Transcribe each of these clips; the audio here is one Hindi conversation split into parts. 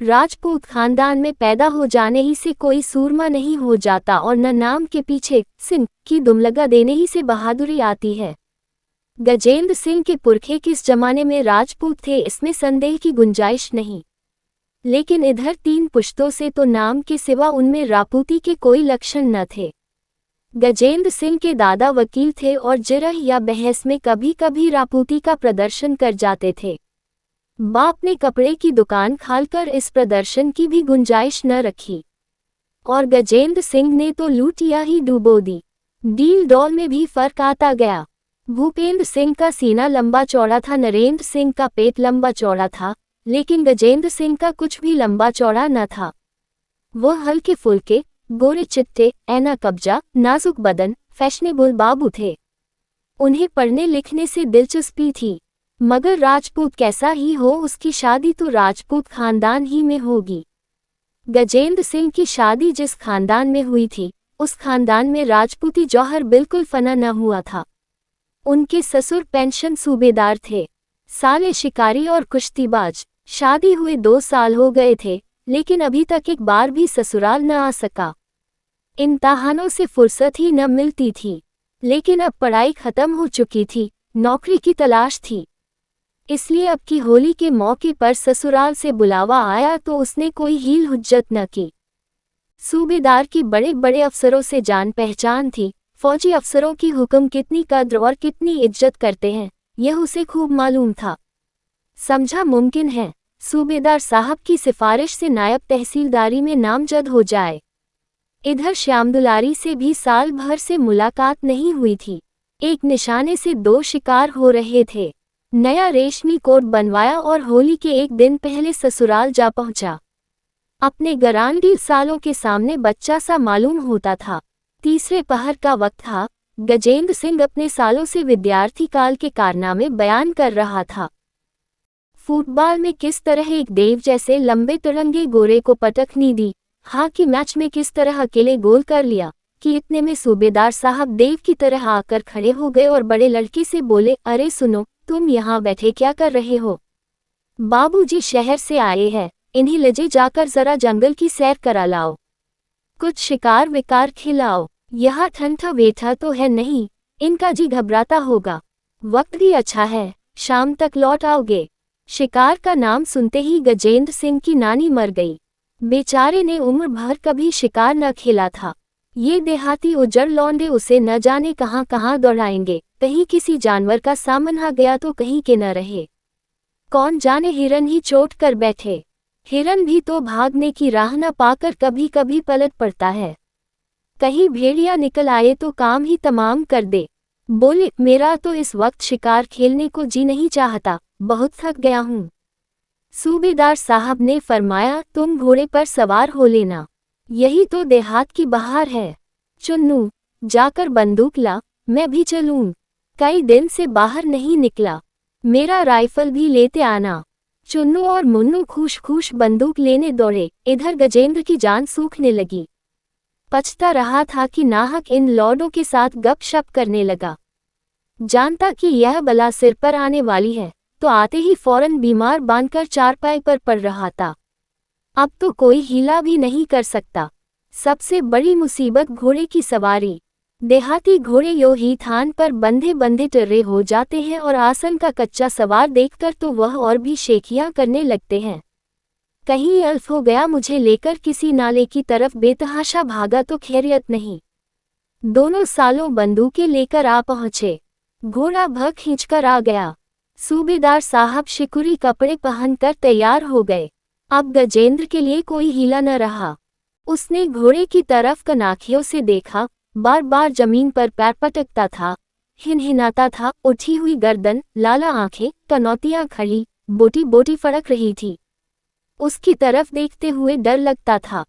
राजपूत खानदान में पैदा हो जाने ही से कोई सूरमा नहीं हो जाता और न नाम के पीछे सिंह की दुम लगा देने ही से बहादुरी आती है। गजेंद्र सिंह के पुरखे किस जमाने में राजपूत थे इसमें संदेह की गुंजाइश नहीं, लेकिन इधर 3 पुश्तों से तो नाम के सिवा उनमें राजपूती के कोई लक्षण न थे। गजेंद्र सिंह के दादा वकील थे और जिरह या बहस में कभी कभी राजपूती का प्रदर्शन कर जाते थे। बाप ने कपड़े की दुकान खालकर इस प्रदर्शन की भी गुंजाइश न रखी और गजेंद्र सिंह ने तो लूटिया ही डुबो दी। डील डॉल में भी फर्क आता गया। भूपेंद्र सिंह का सीना लंबा चौड़ा था, नरेंद्र सिंह का पेट लंबा चौड़ा था, लेकिन गजेंद्र सिंह का कुछ भी लंबा चौड़ा न था। वह हल्के फुल्के, गोरे चिट्टे, ऐना कब्जा, नाजुक बदन, फैशनेबल बाबू थे। उन्हें पढ़ने लिखने से दिलचस्पी थी, मगर राजपूत कैसा ही हो उसकी शादी तो राजपूत खानदान ही में होगी। गजेंद्र सिंह की शादी जिस खानदान में हुई थी उस खानदान में राजपूती जौहर बिल्कुल फना न हुआ था। उनके ससुर पेंशन सूबेदार थे, साले शिकारी और कुश्तीबाज। शादी हुए 2 साल हो गए थे, लेकिन अभी तक एक बार भी ससुराल न आ सका। इम्तिहानों से फुर्सत ही न मिलती थी, लेकिन अब पढ़ाई खत्म हो चुकी थी, नौकरी की तलाश थी। इसलिए अब की होली के मौके पर ससुराल से बुलावा आया तो उसने कोई हील हुज्जत न की। सूबेदार की बड़े बड़े अफसरों से जान पहचान थी। फौजी अफसरों की हुक्म कितनी कद्र और कितनी इज्जत करते हैं यह उसे खूब मालूम था। समझा मुमकिन है सूबेदार साहब की सिफारिश से नायब तहसीलदारी में नामजद हो जाए। इधर श्यामदुलारी से भी साल भर से मुलाकात नहीं हुई थी। एक निशाने से 2 शिकार हो रहे थे। नया रेशमी कोट बनवाया और होली के एक दिन पहले ससुराल जा पहुंचा। अपने गरांडी सालों के सामने बच्चा सा मालूम होता था। तीसरे पहर का वक्त था। गजेंद्र सिंह अपने सालों से विद्यार्थी काल के कारनामे बयान कर रहा था। फुटबॉल में किस तरह एक देव जैसे लंबे तिरंगे गोरे को पटकनी दी, हॉकी मैच में किस तरह अकेले गोल कर लिया कि इतने में सूबेदार साहब देव की तरह आकर खड़े हो गए और बड़े लड़के से बोले, अरे सुनो, तुम यहाँ बैठे क्या कर रहे हो? बाबूजी शहर से आए हैं, इन्हीं ले जाकर जरा जंगल की सैर करा लाओ, कुछ शिकार विकार खिलाओ। यहाँ ठंडा बैठा तो है नहीं, इनका जी घबराता होगा। वक्त भी अच्छा है, शाम तक लौट आओगे। शिकार का नाम सुनते ही गजेंद्र सिंह की नानी मर गई। बेचारे ने उम्र भर कभी शिकार न खेला था। ये देहाती उजड़ लौंडे उसे न जाने कहाँ कहाँ दौड़ाएंगे। कहीं किसी जानवर का सामन आ गया तो कहीं के न रहे। कौन जाने हिरन ही चोट कर बैठे। हिरन भी तो भागने की राह न पाकर कभी कभी पलट पड़ता है। कहीं भेड़िया निकल आए तो काम ही तमाम कर दे। बोले, मेरा तो इस वक्त शिकार खेलने को जी नहीं चाहता, बहुत थक गया हूँ। सूबेदार साहब ने फरमाया, तुम घोड़े पर सवार हो लेना, यही तो देहात की बहार है। चुन्नू, जाकर बंदूक ला, मैं भी चलूं। कई दिन से बाहर नहीं निकला, मेरा राइफल भी लेते आना। चुन्नू और मुन्नू खुश खुश बंदूक लेने दौड़े। इधर गजेंद्र की जान सूखने लगी। पछता रहा था कि नाहक इन लौडों के साथ गपशप करने लगा। जानता कि यह बला सिर पर आने वाली है तो आते ही फौरन बीमार बांधकर चारपाई पर पड़ रहा था। अब तो कोई हीला भी नहीं कर सकता। सबसे बड़ी मुसीबत घोड़े की सवारी। देहाती घोड़े यो ही थान पर बंधे बंधे टर्रे हो जाते हैं और आसन का कच्चा सवार देखकर तो वह और भी शेखियां करने लगते हैं। कहीं अल्फ हो गया मुझे लेकर किसी नाले की तरफ बेतहाशा भागा तो खैरियत नहीं। दोनों सालों बंदूकें लेकर आ पहुंचे। घोड़ा भग खींचकर आ गया। सूबेदार साहब शिकुरी कपड़े पहनकर तैयार हो गए। अब गजेंद्र के लिए कोई हीला न रहा। उसने घोड़े की तरफ कनाखियों से देखा, बार बार जमीन पर पैर पटकता था, हिनहिनाता था, उठी हुई गर्दन, लाला आंखें, कनौतियां खड़ी, बोटी बोटी फड़क रही थी। उसकी तरफ देखते हुए डर लगता था।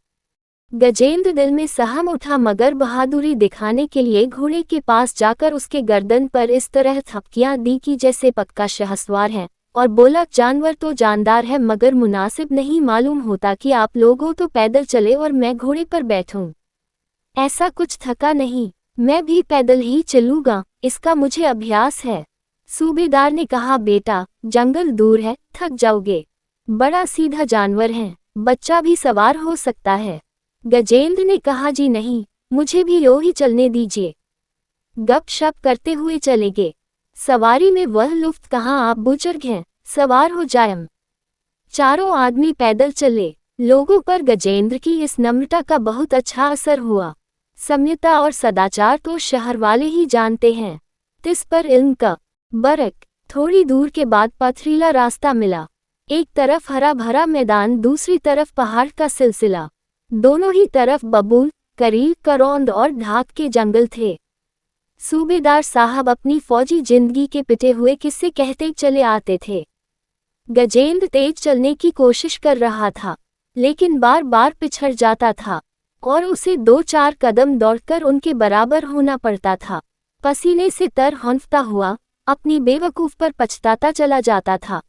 गजेंद्र दिल में सहम उठा मगर बहादुरी दिखाने के लिए घोड़े के पास जाकर उसके गर्दन पर इस तरह थपकियां दी कि जैसे पक्का शहसवार है और बोला, जानवर तो जानदार है मगर मुनासिब नहीं मालूम होता कि आप लोगों तो पैदल चले और मैं घोड़े पर बैठूं। ऐसा कुछ थका नहीं, मैं भी पैदल ही चलूंगा, इसका मुझे अभ्यास है। सूबेदार ने कहा, बेटा जंगल दूर है, थक जाओगे, बड़ा सीधा जानवर है, बच्चा भी सवार हो सकता है। गजेंद्र ने कहा, जी नहीं, मुझे भी यूं ही चलने दीजिए। गपशप करते हुए चले गए। सवारी में वह लुफ्त कहाँ, आप बुजुर्ग हैं, सवार हो जाएं। चारों आदमी पैदल चले। लोगों पर गजेंद्र की इस नम्रता का बहुत अच्छा असर हुआ। सम्यता और सदाचार तो शहर वाले ही जानते हैं, तिस पर इल्म का बरक। थोड़ी दूर के बाद पथरीला रास्ता मिला। एक तरफ हरा भरा मैदान, दूसरी तरफ पहाड़ का सिलसिला। दोनों ही तरफ बबूल, करील, करौंद और ढाक के जंगल थे। सूबेदार साहब अपनी फौजी जिंदगी के पिटे हुए किस्से कहते चले आते थे। गजेंद्र तेज चलने की कोशिश कर रहा था, लेकिन बार बार पिछड़ जाता था और उसे 2-4 कदम दौड़कर उनके बराबर होना पड़ता था। पसीने से तर हौंफता हुआ अपनी बेवकूफ पर पछताता चला जाता था।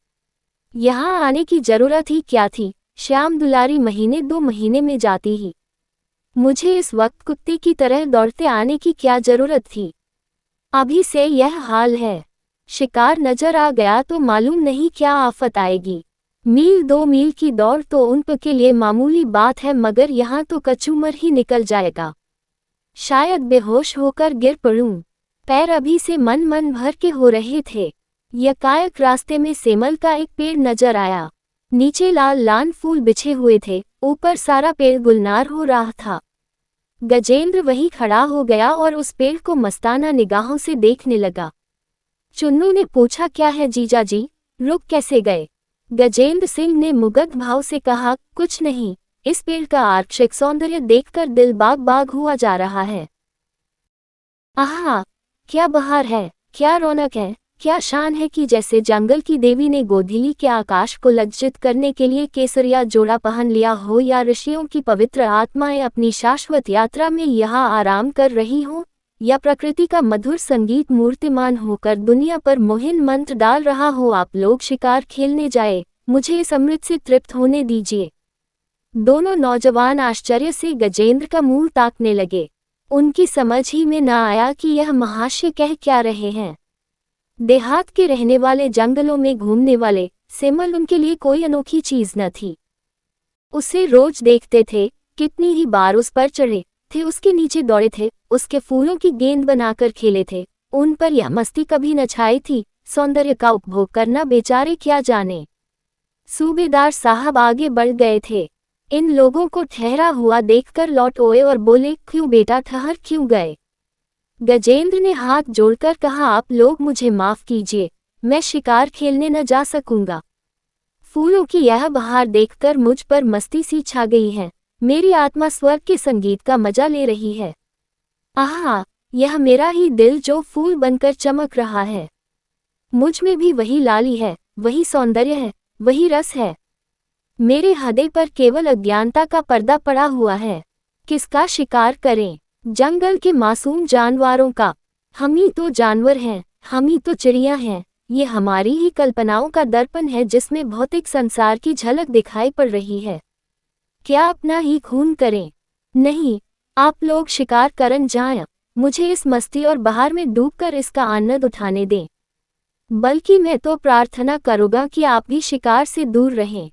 यहाँ आने की जरूरत ही क्या थी? श्याम दुलारी महीने 2 महीने में जाती ही। मुझे इस वक्त कुत्ते की तरह दौड़ते आने की क्या जरूरत थी? अभी से यह हाल है। शिकार नजर आ गया तो मालूम नहीं क्या आफत आएगी। मील 2 मील की दौड़ तो उन के लिए मामूली बात है, मगर यहाँ तो कचूमर ही निकल जाएगा। शायद बेहोश होकर गिर पड़ूं। पैर अभी से मन भर के हो रहे थे। यकायक रास्ते में सेमल का एक पेड़ नजर आया। नीचे लाल लाल फूल बिछे हुए थे, ऊपर सारा पेड़ गुलनार हो रहा था। गजेंद्र वहीं खड़ा हो गया और उस पेड़ को मस्ताना निगाहों से देखने लगा। चुन्नू ने पूछा, क्या है जीजा जी, रुक कैसे गए? गजेंद्र सिंह ने मुग्ध भाव से कहा, कुछ नहीं, इस पेड़ का आर्कषिक सौंदर्य देखकर दिल बाग बाग हुआ जा रहा है। आहा, क्या बहार है, क्या रौनक है, क्या शान है कि जैसे जंगल की देवी ने गोधीली के आकाश को लज्जित करने के लिए केसरिया जोड़ा पहन लिया हो, या ऋषियों की पवित्र आत्माएं अपनी शाश्वत यात्रा में यहाँ आराम कर रही हो, या प्रकृति का मधुर संगीत मूर्तिमान होकर दुनिया पर मोहिन मंत्र डाल रहा हो। आप लोग शिकार खेलने जाए, मुझे इस अमृत से तृप्त होने दीजिए। दोनों नौजवान आश्चर्य से गजेंद्र का मुंह ताकने लगे। उनकी समझ ही में न आया कि यह महाशय कह क्या रहे हैं। देहात के रहने वाले, जंगलों में घूमने वाले सेमल उनके लिए कोई अनोखी चीज न थी। उसे रोज देखते थे, कितनी ही बार उस पर चढ़े थे, उसके नीचे दौड़े थे, उसके फूलों की गेंद बनाकर खेले थे। उन पर यह मस्ती कभी न छाई थी। सौंदर्य का उपभोग करना बेचारे क्या जाने। सूबेदार साहब आगे बढ़ गए थे। इन लोगों को ठहरा हुआ देखकर लौट आए और बोले, क्यों बेटा, ठहर क्यों गए? गजेंद्र ने हाथ जोड़कर कहा, आप लोग मुझे माफ कीजिए, मैं शिकार खेलने न जा सकूंगा। फूलों की यह बहार देखकर मुझ पर मस्ती सी छा गई है। मेरी आत्मा स्वर्ग के संगीत का मजा ले रही है। आहा, यह मेरा ही दिल जो फूल बनकर चमक रहा है। मुझ में भी वही लाली है, वही सौंदर्य है, वही रस है। मेरे हृदय पर केवल अज्ञानता का पर्दा पड़ा हुआ है। किसका शिकार करें? जंगल के मासूम जानवरों का। हम ही तो जानवर हैं, हम ही तो चिड़िया हैं। ये हमारी ही कल्पनाओं का दर्पण है जिसमें भौतिक संसार की झलक दिखाई पड़ रही है। क्या अपना ही खून करें? नहीं, आप लोग शिकार करन जाएं, मुझे इस मस्ती और बहार में डूबकर इसका आनंद उठाने दें। बल्कि मैं तो प्रार्थना करूँगा कि आप भी शिकार से दूर रहें।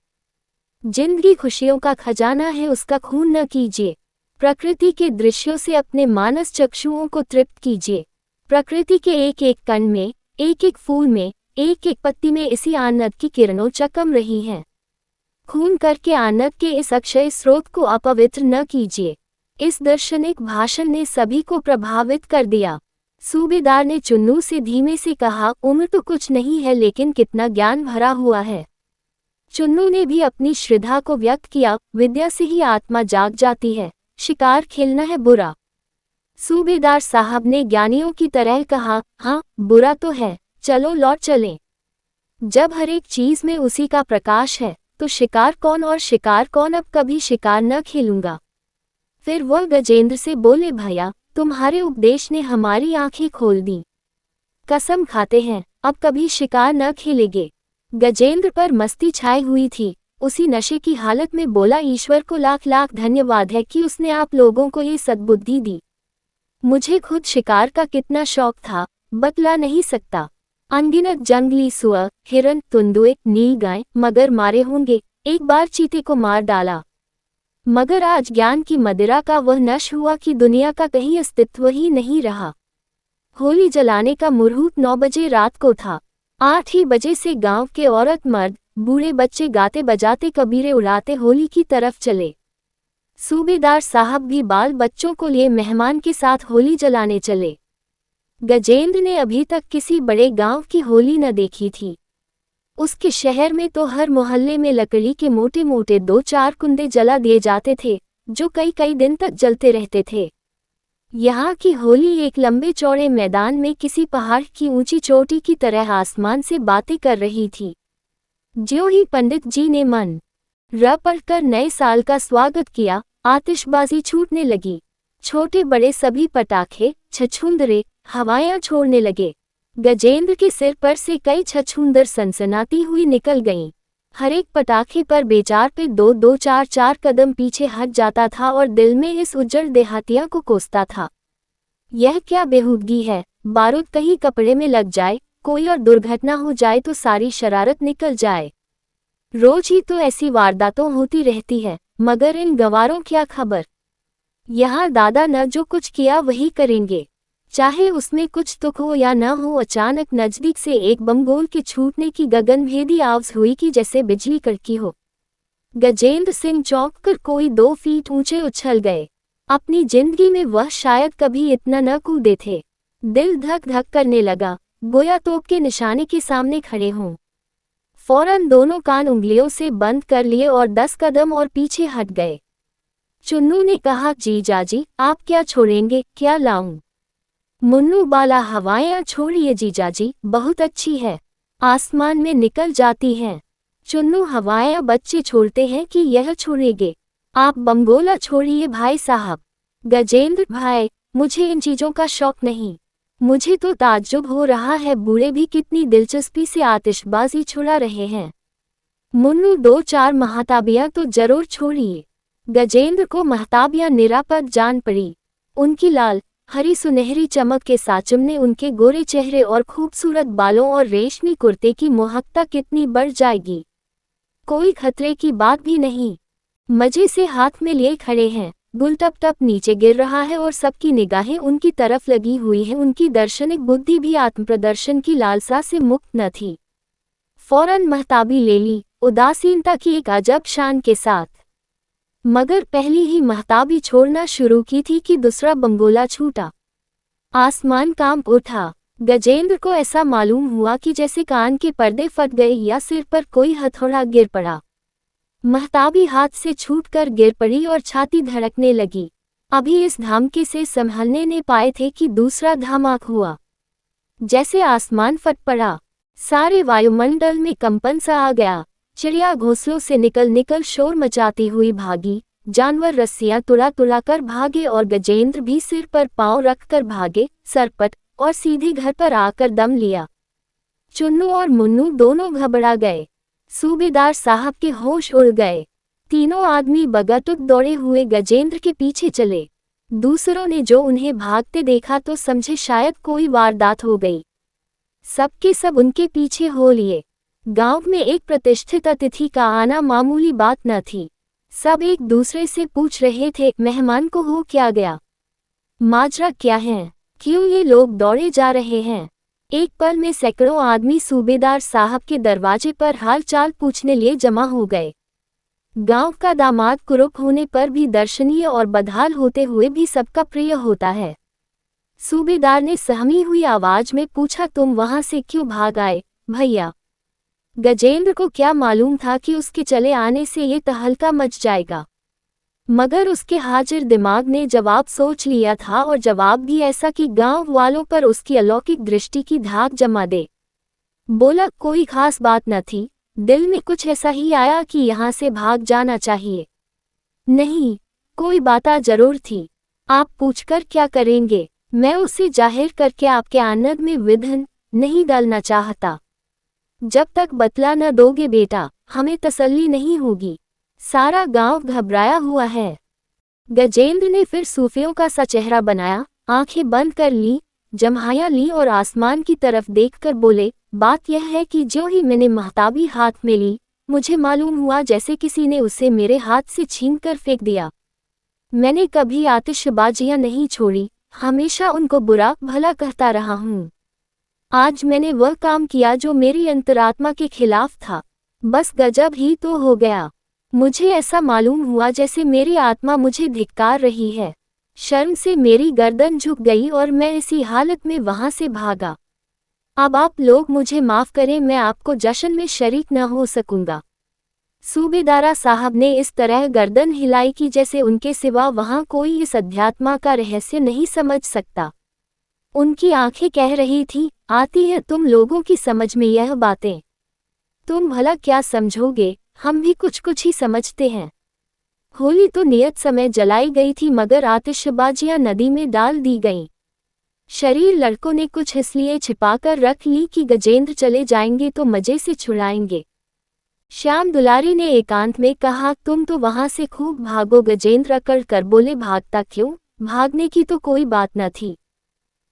जिंदगी खुशियों का खजाना है, उसका खून न कीजिए। प्रकृति के दृश्यों से अपने मानस चक्षुओं को तृप्त कीजिए। प्रकृति के एक एक कण में, एक एक फूल में, एक एक पत्ती में इसी आनंद की किरणों चमक रही हैं। खून करके आनंद के इस अक्षय स्रोत को अपवित्र न कीजिए। इस दार्शनिक भाषण ने सभी को प्रभावित कर दिया। सूबेदार ने चुन्नू से धीमे से कहा, उम्र तो कुछ नहीं है, लेकिन कितना ज्ञान भरा हुआ है। चुन्नू ने भी अपनी श्रद्धा को व्यक्त किया, विद्या से ही आत्मा जाग जाती है, शिकार खेलना है बुरा। सूबेदार साहब ने ज्ञानियों की तरह कहा, हाँ बुरा तो है, चलो लौट चलें। जब हर एक चीज में उसी का प्रकाश है तो शिकार कौन और शिकार कौन, अब कभी शिकार न खेलूंगा। फिर वह गजेंद्र से बोले, भैया तुम्हारे उपदेश ने हमारी आंखें खोल दी। कसम खाते हैं अब कभी शिकार न खेलेंगे। गजेंद्र पर मस्ती छाई हुई थी। उसी नशे की हालत में बोला, ईश्वर को लाख लाख धन्यवाद है कि उसने आप लोगों को ये सद्बुद्धि दी। मुझे खुद शिकार का कितना शौक था, बतला नहीं सकता। अनगिनत जंगली सुअर, हिरन, तेंदुए, नीलगाय, मगर मारे होंगे, एक बार चीते को मार डाला। मगर आज ज्ञान की मदिरा का वह नशा हुआ कि दुनिया का कहीं अस्तित्व ही नहीं रहा। होली जलाने का मुहूर्त 9 बजे रात को था। 8 ही बजे से गांव के औरत मर्द बूढ़े बच्चे गाते बजाते कबीरे उड़ाते होली की तरफ चले। सूबेदार साहब भी बाल बच्चों को लिए मेहमान के साथ होली जलाने चले। गजेंद्र ने अभी तक किसी बड़े गांव की होली न देखी थी। उसके शहर में तो हर मोहल्ले में लकड़ी के मोटे मोटे 2-4 कुंडे जला दिए जाते थे, जो कई कई दिन तक जलते रहते थे। यहाँ की होली एक लंबे चौड़े मैदान में किसी पहाड़ की ऊंची चोटी की तरह आसमान से बातें कर रही थी। ज्यों ही पंडित जी ने मन र पढ़कर नए साल का स्वागत किया, आतिशबाजी छूटने लगी। छोटे बड़े सभी पटाखे, छछूंदरे, हवाएं छोड़ने लगे। गजेंद्र के सिर पर से कई छछूंदर सनसनाती हुई निकल गईं। हर एक पटाखे पर बेचार पे 2-2, 4-4 कदम पीछे हट जाता था और दिल में इस उज्जड़ देहातिया को कोसता था। यह क्या बेहूदगी है, बारूद कहीं कपड़े में लग जाए, कोई और दुर्घटना हो जाए तो सारी शरारत निकल जाए। रोज ही तो ऐसी वारदातों होती रहती है, मगर इन गंवारों क्या खबर। यहाँ दादा न जो कुछ किया वही करेंगे, चाहे उसमें कुछ तुक हो या न हो। अचानक नजदीक से एक बमगोल के छूटने की गगनभेदी आवाज हुई कि जैसे बिजली कड़की हो। गजेंद्र सिंह चौंक कर कोई 2 फीट ऊंचे उछल गए। अपनी जिंदगी में वह शायद कभी इतना न कूदे थे। दिल धक धक करने लगा, गोया तोप के निशाने के सामने खड़े हों। फौरन दोनों कान उंगलियों से बंद कर लिए और 10 कदम और पीछे हट गए। चुन्नू ने कहा, जीजाजी आप क्या छोड़ेंगे, क्या लाऊं? मुन्नू बाला, हवाएं छोड़िए जीजाजी, बहुत अच्छी है, आसमान में निकल जाती हैं। चुन्नू, हवाएं बच्चे छोड़ते हैं कि यह छोड़ेंगे? आप बमगोला छोड़िए भाई साहब। गजेंद्र भाई, मुझे इन चीजों का शौक नहीं। मुझे तो ताज्जुब हो रहा है, बूढ़े भी कितनी दिलचस्पी से आतिशबाजी छुड़ा रहे हैं। मुन्नू, 2-4 महताबियां तो जरूर छोड़िए। गजेंद्र को महताबियां निरापद जान पड़ी। उनकी लाल हरी सुनहरी चमक के साचम ने उनके गोरे चेहरे और खूबसूरत बालों और रेशमी कुर्ते की मोहकता कितनी बढ़ जाएगी। कोई खतरे की बात भी नहीं। मजे से हाथ में लिए खड़े हैं। गुल टप टप नीचे गिर रहा है और सबकी निगाहें उनकी तरफ लगी हुई हैं। उनकी दार्शनिक बुद्धि भी आत्मप्रदर्शन की लालसा से मुक्त न थी। फौरन महताबी ले ली, उदासीनता की एक अजब शान के साथ। मगर पहली ही महताबी छोड़ना शुरू की थी कि दूसरा बमगोला छूटा। आसमान कांप उठा। गजेंद्र को ऐसा मालूम हुआ कि जैसे कान के पर्दे फट गए या सिर पर कोई हथौड़ा गिर पड़ा। महताबी हाथ से छूटकर गिर पड़ी और छाती धड़कने लगी। अभी इस धमाके से संभलने ने पाए थे कि दूसरा धमाका हुआ। जैसे आसमान फट पड़ा, सारे वायुमंडल में कंपन सा आ गया। चिड़िया घोंसलों से निकल शोर मचाती हुई भागी, जानवर रस्सियां तुड़ा तुड़ा कर भागे और गजेंद्र भी सिर पर पांव रखकर भागे, सरपट और सीधे घर पर आकर दम लिया। चुन्नू और मुन्नू दोनों घबरा गए। सूबेदार साहब के होश उड़ गए। तीनों आदमी बगातुक दौड़े हुए गजेंद्र के पीछे चले। दूसरों ने जो उन्हें भागते देखा तो समझे शायद कोई वारदात हो गई। सबके सब उनके पीछे हो लिए। गांव में एक प्रतिष्ठित अतिथि का आना मामूली बात न थी। सब एक दूसरे से पूछ रहे थे, मेहमान को हो क्या गया, माजरा क्या है, क्यों ये लोग दौड़े जा रहे हैं। एक पल में सैकड़ों आदमी सूबेदार साहब के दरवाजे पर हाल चाल पूछने लिए जमा हो गए। गांव का दामाद कुरूप होने पर भी दर्शनीय और बदहाल होते हुए भी सबका प्रिय होता है। सूबेदार ने सहमी हुई आवाज में पूछा, तुम वहां से क्यों भाग आए भैया? गजेंद्र को क्या मालूम था कि उसके चले आने से ये तहलका मच जाएगा, मगर उसके हाजिर दिमाग ने जवाब सोच लिया था और जवाब भी ऐसा कि गांव वालों पर उसकी अलौकिक दृष्टि की धाक जमा दे। बोला, कोई खास बात न थी, दिल में कुछ ऐसा ही आया कि यहाँ से भाग जाना चाहिए। नहीं, कोई बात जरूर थी। आप पूछकर क्या करेंगे? मैं उसे जाहिर करके आपके आनंद में विघ्न नहीं डालना चाहता। जब तक बतला न दोगे बेटा, हमें तसल्ली नहीं होगी। सारा गांव घबराया हुआ है। गजेंद्र ने फिर सूफियों का सा चेहरा बनाया, आंखें बंद कर ली, जम्हाया ली और आसमान की तरफ देखकर बोले, बात यह है कि जो ही मैंने महताबी हाथ में ली, मुझे मालूम हुआ जैसे किसी ने उसे मेरे हाथ से छीनकर फेंक दिया। मैंने कभी आतिशबाजियां नहीं छोड़ी, हमेशा उनको बुरा भला कहता रहा हूँ। आज मैंने वह काम किया जो मेरी अंतरात्मा के खिलाफ था। बस गजब ही तो हो गया। मुझे ऐसा मालूम हुआ जैसे मेरी आत्मा मुझे धिक्कार रही है। शर्म से मेरी गर्दन झुक गई और मैं इसी हालत में वहां से भागा। अब आप लोग मुझे माफ करें, मैं आपको जश्न में शरीक न हो सकूंगा। सूबेदारा साहब ने इस तरह गर्दन हिलाई कि जैसे उनके सिवा वहां कोई इस अध्यात्मा का रहस्य नहीं समझ सकता। उनकी आंखें कह रही थी, आती है तुम लोगों की समझ में यह बातें। तुम भला क्या समझोगे, हम भी कुछ कुछ ही समझते हैं। होली तो नियत समय जलाई गई थी मगर आतिशबाजियां नदी में डाल दी गईं। शरीर लड़कों ने कुछ इसलिए छिपाकर रख ली कि गजेंद्र चले जाएंगे तो मजे से छुड़ाएंगे। श्याम दुलारी ने एकांत में कहा, तुम तो वहां से खूब भागो। गजेंद्र अकड़ कर बोले, भागता क्यों, भागने की तो कोई बात न थी।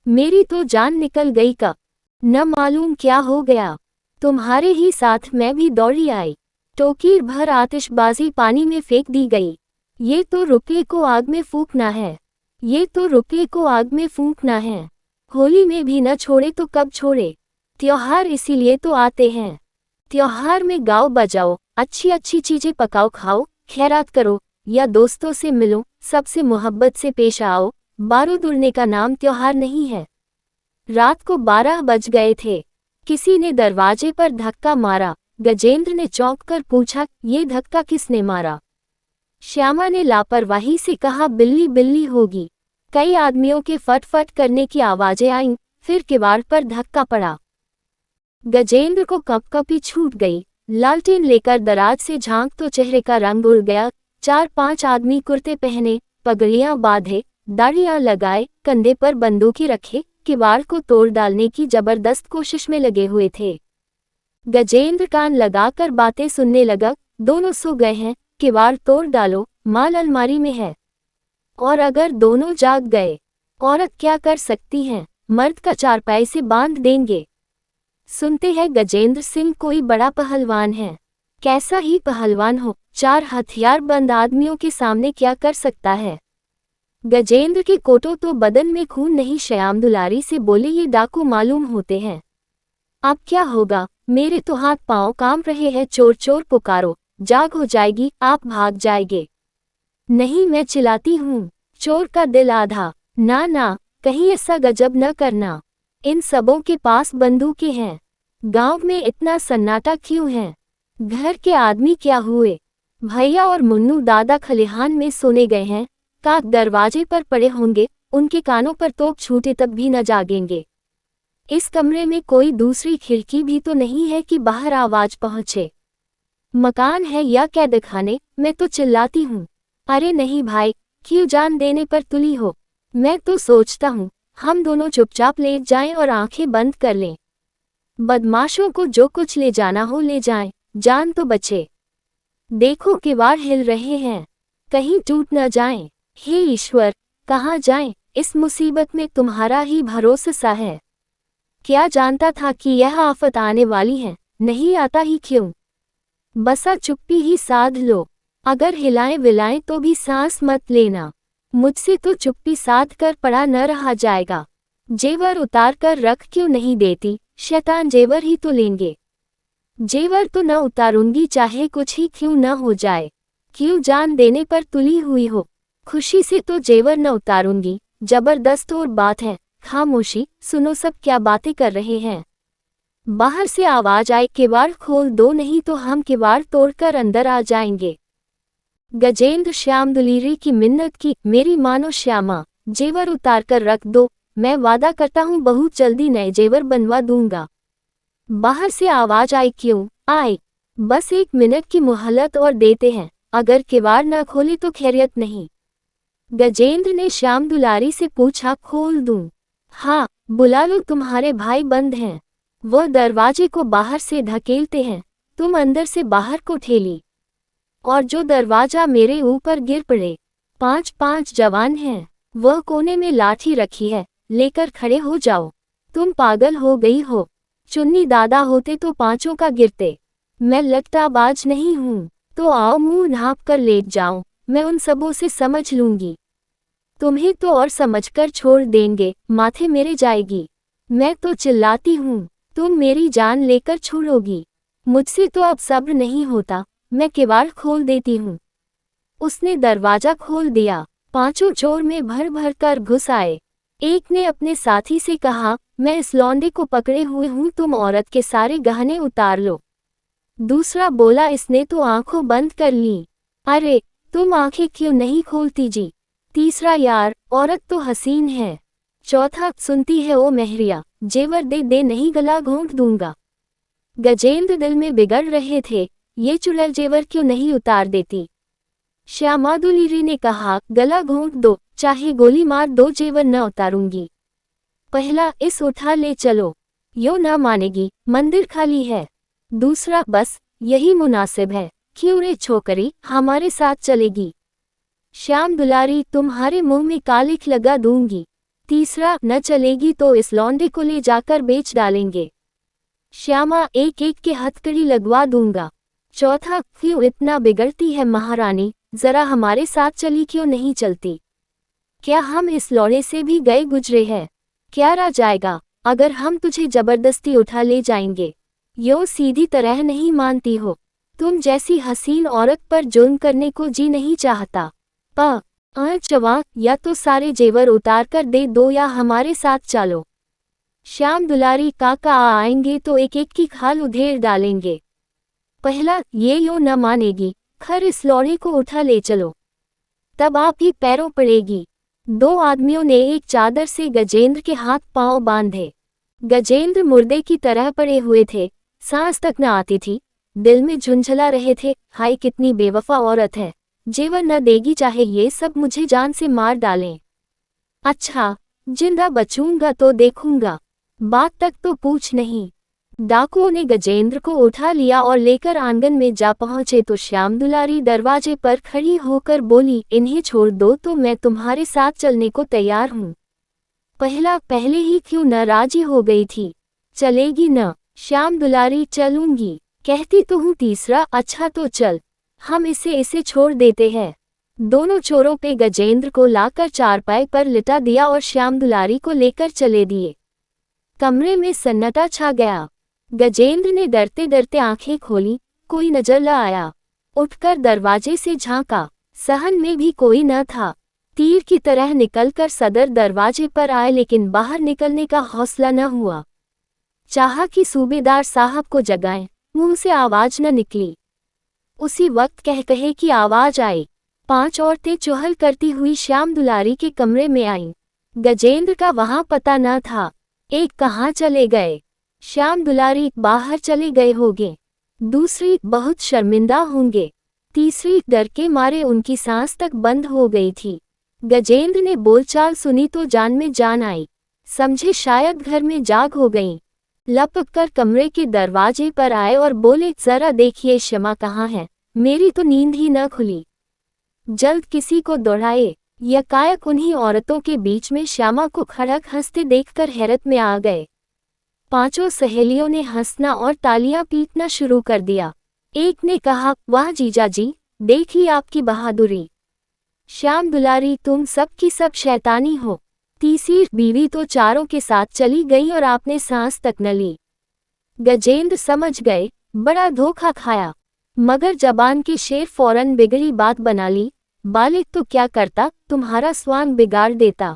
मेरी तो जान निकल गई का, न मालूम क्या हो गया। तुम्हारे ही साथ मैं भी दौड़ी आई। टोकीर भर आतिशबाजी पानी में फेंक दी गई। ये तो रुपये को आग में फूंकना है, ये तो रुपये को आग में फूंकना है। होली में भी न छोड़े तो कब छोड़े। त्योहार इसीलिए तो आते हैं। त्योहार में गाओ बजाओ, अच्छी अच्छी चीजें पकाओ खाओ, खैरात करो या दोस्तों से मिलो, सबसे मोहब्बत से पेश आओ। बारूद उड़ने का नाम त्योहार नहीं है। रात को 12 बज गए थे। किसी ने दरवाजे पर धक्का मारा। गजेंद्र ने चौंक कर पूछा, ये धक्का किसने मारा। श्यामा ने लापरवाही से कहा, बिल्ली बिल्ली होगी। कई आदमियों के फटफट करने की आवाजें आईं, फिर किवाड़ पर धक्का पड़ा। गजेंद्र को कपकपी छूट गई। लालटेन लेकर दराज से झांक तो चेहरे का रंग उड़ गया। 4-5 आदमी कुर्ते पहने, पगड़ियां बांधे, दाढ़ियां लगाए, कंधे पर बंदूकें रखे, किवाड़ को तोड़ डालने की जबरदस्त कोशिश में लगे हुए थे। गजेंद्र कान लगाकर बातें सुनने लगा। दोनों सो गए हैं, किवाड़ तोड़ डालो, माल अलमारी में है। और अगर दोनों जाग गए, औरत क्या कर सकती हैं, मर्द का चारपाई से बांध देंगे। सुनते हैं गजेंद्र सिंह कोई बड़ा पहलवान है। कैसा ही पहलवान हो, 4 हथियारबंद आदमियों के सामने क्या कर सकता है। गजेंद्र के कोटो तो बदन में खून नहीं। श्याम दुलारी से बोले, ये डाकू मालूम होते हैं। अब क्या होगा, मेरे तो हाथ पांव काम रहे हैं। चोर चोर पुकारो, जाग हो जाएगी, आप भाग जाएंगे। नहीं, मैं चिल्लाती हूँ, चोर का दिल आधा। ना ना, कहीं ऐसा गजब न करना। इन सबों के पास बंदूकें हैं। गांव में इतना सन्नाटा क्यों है। घर के आदमी क्या हुए। भैया और मुन्नू दादा खलिहान में सोने गए हैं। काक दरवाजे पर पड़े होंगे, उनके कानों पर तोप छूटे तब भी न जागेंगे। इस कमरे में कोई दूसरी खिड़की भी तो नहीं है कि बाहर आवाज पहुंचे। मकान है या कैद खाने, मैं तो चिल्लाती हूँ। अरे नहीं भाई, क्यों जान देने पर तुली हो। मैं तो सोचता हूँ हम दोनों चुपचाप लेट जाएं और आंखें बंद कर लें। बदमाशों को जो कुछ ले जाना हो ले जाएं, जान तो बचे। देखो किवाड़ हिल रहे हैं, कहीं टूट न जाएं। हे ईश्वर, कहाँ जाएं, इस मुसीबत में तुम्हारा ही भरोसा है। क्या जानता था कि यह आफत आने वाली है, नहीं आता ही क्यों। बसा चुप्पी ही साध लो, अगर हिलाएं विलाएं तो भी सांस मत लेना। मुझसे तो चुप्पी साध कर पड़ा न रहा जाएगा। जेवर उतार कर रख क्यों नहीं देती, शैतान जेवर ही तो लेंगे। जेवर तो न उतारूंगी चाहे कुछ ही क्यों न हो जाए। क्यों जान देने पर तुली हुई हो, खुशी से तो जेवर न उतारूंगी। जबरदस्त और बात है, खामोशी, सुनो सब क्या बातें कर रहे हैं। बाहर से आवाज आई, किवाड़ खोल दो नहीं तो हम किवाड़ तोड़कर अंदर आ जाएंगे। गजेंद्र श्याम दुलारी की मिन्नत की, मेरी मानो श्यामा, जेवर उतार कर रख दो, मैं वादा करता हूँ बहुत जल्दी नए जेवर बनवा दूंगा। बाहर से आवाज आई, क्यों आए, बस 1 मिनट की मोहलत और देते हैं, अगर किवाड़ न खोले तो खैरियत नहीं। गजेंद्र ने श्याम दुलारी से पूछा, खोल दूं। हाँ, बुला लो, तुम्हारे भाई बंद हैं। वह दरवाजे को बाहर से धकेलते हैं, तुम अंदर से बाहर को ठेली, और जो दरवाजा मेरे ऊपर गिर पड़े। 5-5 जवान हैं, वह कोने में लाठी रखी है, लेकर खड़े हो जाओ। तुम पागल हो गई हो, चुन्नी दादा होते तो 5 का गिरते। मैं लट्टाबाज नहीं हूँ। तो आओ मुंह ढांप कर लेट जाओ, मैं उन सबों से समझ लूंगी। तुम्हें तो और समझकर छोड़ देंगे, माथे मेरे जाएगी। मैं तो चिल्लाती हूँ, तुम मेरी जान लेकर छोड़ोगी। मुझसे तो अब सब्र नहीं होता, मैं किवाड़ खोल देती हूँ। उसने दरवाजा खोल दिया। पांचों चोर में भर भर कर घुस आए। एक ने अपने साथी से कहा, मैं इस लौंडे को पकड़े हुए हूँ, तुम औरत के सारे गहने उतार लो। दूसरा बोला, इसने तो आंखों बंद कर ली। अरे तुम आंखें क्यों नहीं खोलती जी। तीसरा, यार औरत तो हसीन है। चौथा, सुनती है ओ महरिया, जेवर दे दे नहीं गला घोंट दूंगा। गजेंद्र दिल में बिगड़ रहे थे, ये चुड़ैल जेवर क्यों नहीं उतार देती। श्यामादुलीरी ने कहा, गला घोंट दो, चाहे गोली मार दो, जेवर न उतारूंगी। पहला, इस उठा ले चलो। यो न मानेगी, मंदिर खाली है। दूसरा, बस यही मुनासिब है, क्यों रे छोकरी, हमारे साथ चलेगी। श्याम दुलारी, तुम्हारे मुंह में कालिख लगा दूंगी। तीसरा, न चलेगी तो इस लौंडे को ले जाकर बेच डालेंगे। श्यामा, एक एक के हथकड़ी लगवा दूंगा। चौथा, क्यों इतना बिगड़ती है महारानी, जरा हमारे साथ चली क्यों नहीं चलती। क्या हम इस लौड़े से भी गए गुजरे हैं। क्या रह जाएगा अगर हम तुझे जबरदस्ती उठा ले जाएंगे। यो सीधी तरह नहीं मानती हो, तुम जैसी हसीन औरत पर जुल्म करने को जी नहीं चाहता। चवा, या तो सारे जेवर उतार कर दे दो या हमारे साथ चलो। श्याम दुलारी काका आएंगे तो एक एक की खाल उधेड़ डालेंगे। पहला, ये यो न मानेगी, खर इस लौड़े को उठा ले चलो, तब आप ही पैरों पड़ेगी। दो आदमियों ने एक चादर से गजेंद्र के हाथ पांव बांधे। गजेंद्र मुर्दे की तरह पड़े हुए थे, सांस तक न आती थी, दिल में झुंझला रहे थे, हाय कितनी बेवफा औरत है, जेवर न देगी चाहे ये सब मुझे जान से मार डालें। अच्छा, जिंदा बचूंगा तो देखूंगा, बात तक तो पूछ नहीं। डाकुओं ने गजेंद्र को उठा लिया और लेकर आंगन में जा पहुंचे तो श्याम दुलारी दरवाजे पर खड़ी होकर बोली, इन्हें छोड़ दो तो मैं तुम्हारे साथ चलने को तैयार हूँ। पहला, पहले ही क्यों न राजी हो गई थी। चलेगी न। श्याम दुलारी, चलूंगी कहती तो हूँ। तीसरा, अच्छा तो चल, हम इसे छोड़ देते हैं। दोनों चोरों पे गजेंद्र को लाकर चारपाई पर लिटा दिया और श्याम दुलारी को लेकर चले दिए। कमरे में सन्नाटा छा गया। गजेंद्र ने डरते डरते आंखें खोली, कोई नजर न आया। उठकर दरवाजे से झांका, सहन में भी कोई न था। तीर की तरह निकलकर सदर दरवाजे पर आए लेकिन बाहर निकलने का हौसला न हुआ। चाहा कि सूबेदार साहब को जगाएं, मुंह से आवाज न निकली। उसी वक्त कह की आवाज आई। 5 औरतें चुहल करती हुई श्याम दुलारी के कमरे में आईं। गजेंद्र का वहां पता न था। एक, कहाँ चले गए। श्याम दुलारी, बाहर चले गए होंगे। दूसरी, बहुत शर्मिंदा होंगे। तीसरी, डर के मारे उनकी सांस तक बंद हो गई थी। गजेंद्र ने बोलचाल सुनी तो जान में जान आई, समझे शायद घर में जाग हो गईं। लपक कर कमरे के दरवाजे पर आए और बोले, जरा देखिए श्यामा कहाँ है, मेरी तो नींद ही न खुली। जल्द किसी को दौड़ाए। यकायक उन्हीं औरतों के बीच में श्यामा को खड़क हंसते देखकर हैरत में आ गए। 5 सहेलियों ने हंसना और तालियां पीटना शुरू कर दिया। एक ने कहा, वाह जीजा जी, देखिए आपकी बहादुरी। श्याम दुलारी, तुम सब की सब शैतानी हो। तीसरी बीवी तो चारों के साथ चली गई और आपने सांस तक न ली। गजेंद्र समझ गए, बड़ा धोखा खाया, मगर जबान के शेर फौरन बिगड़ी बात बना ली। बालिक तो क्या करता, तुम्हारा स्वांग बिगाड़ देता।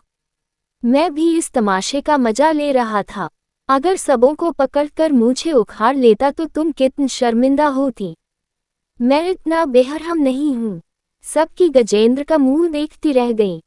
मैं भी इस तमाशे का मजा ले रहा था। अगर सबों को पकड़कर मूछें उखाड़ लेता तो तुम कितनी शर्मिंदा होती। मैं इतना बेरहम नहीं हूँ। सबकी गजेंद्र का मुंह देखती रह गई।